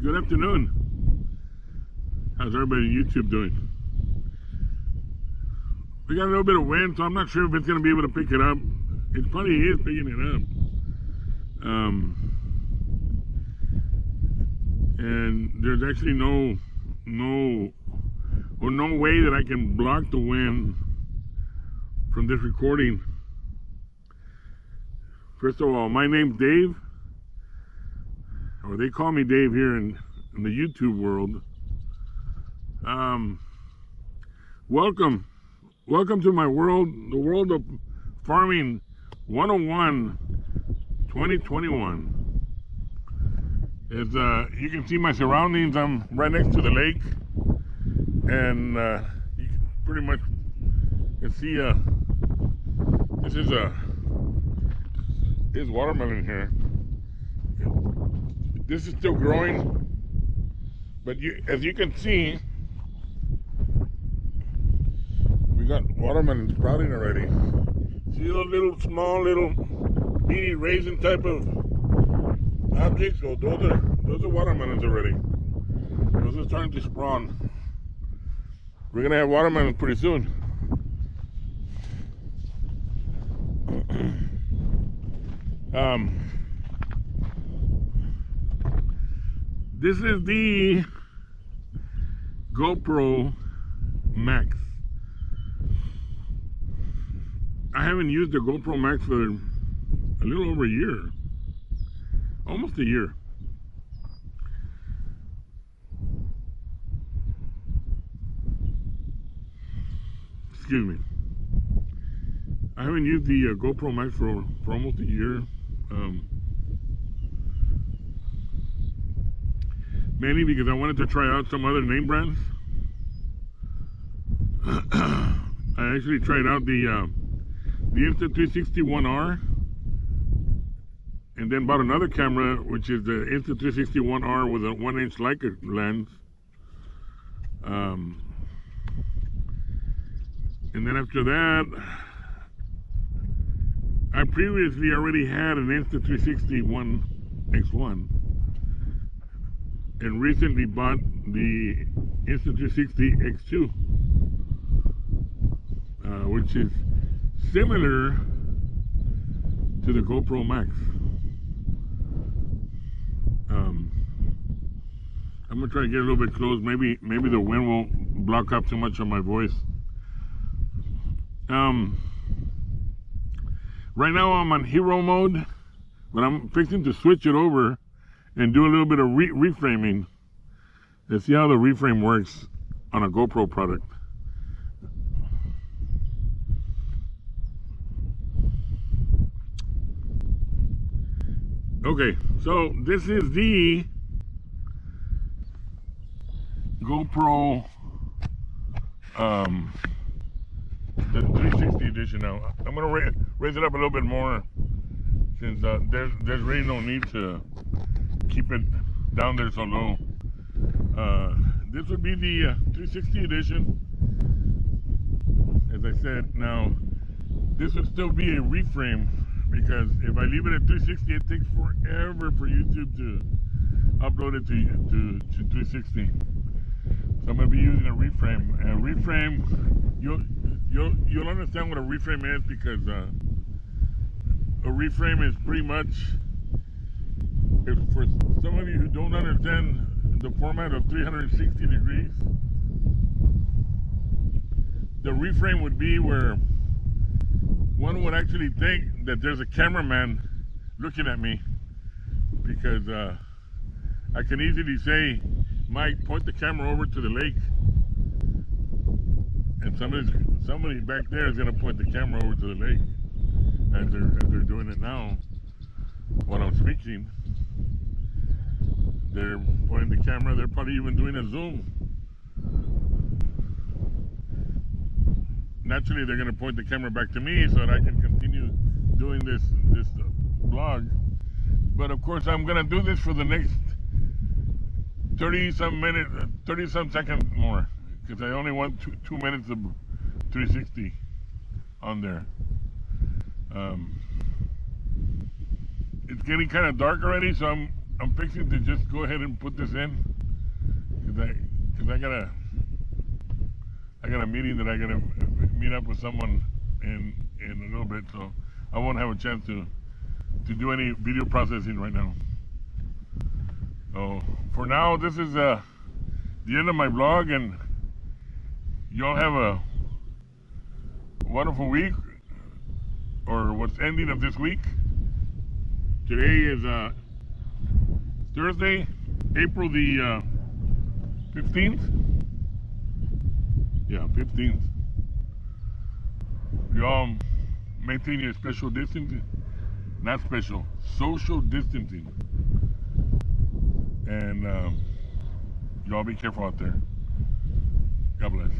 Good afternoon. How's everybody on YouTube doing? We got a little bit of wind, so I'm not sure if it's going to be able to pick it up. It probably is picking it up. And there's actually no way that I can block the wind from this recording. First of all, my name's Dave, or they call me Dave here in the YouTube world. Welcome to my world, the world of farming 101 2021. As you can see my surroundings, I'm right next to the lake, and you can pretty much see this watermelon here. This is still growing, but as you can see, we got watermelons sprouting already. See those little small beady raisin type of objects? Well, those are watermelons already. Those are starting to spawn. We're gonna have watermelons pretty soon. This is the GoPro Max. I haven't used the GoPro Max for a little over a year. Almost a year. Excuse me. I haven't used the GoPro Max for almost a year. Mainly because I wanted to try out some other name brands. I actually tried out the Insta360 and then bought another camera, which is the Insta360 with a 1-inch Leica lens. And then after that, I previously already had an Insta360 X1 and recently bought the Insta360 X2, which is similar to the GoPro Max. I'm gonna try to get a little bit close. Maybe the wind won't block up too much of my voice. Right now I'm on hero mode, but I'm fixing to switch it over and do a little bit of reframing. Let's see how the reframe works on a GoPro product. Okay, so this is the GoPro the 360 edition now. I'm gonna raise it up a little bit more, since there's really no need to keep it down there so low. This would be the 360 edition. As I said, now this would still be a reframe, because if I leave it at 360, it takes forever for YouTube to upload it to 360. So I'm going to be using a reframe. And reframe, you'll understand what a reframe is, because a reframe is pretty much, for some of you who don't understand the format of 360 degrees, the reframe would be where one would actually think that there's a cameraman looking at me, because I can easily say, Mike, point the camera over to the lake, and somebody back there is going to point the camera over to the lake, as they're doing it now while I'm speaking. They're pointing the camera. They're probably even doing a zoom. Naturally, they're going to point the camera back to me so that I can continue doing this vlog. But of course, I'm going to do this for the next 30-some seconds more, because I only want two minutes of 360 on there. It's getting kind of dark already, so I'm I'm fixing to just go ahead and put this in, because I got a meeting that I gotta meet up with someone in a little bit, so I won't have a chance to do any video processing right now. So for now, this is the end of my vlog, and y'all have a wonderful week, or what's ending of this week. Today is Thursday, April the 15th. Yeah, 15th. Y'all maintain your special distancing. Not special, social distancing. And y'all be careful out there. God bless.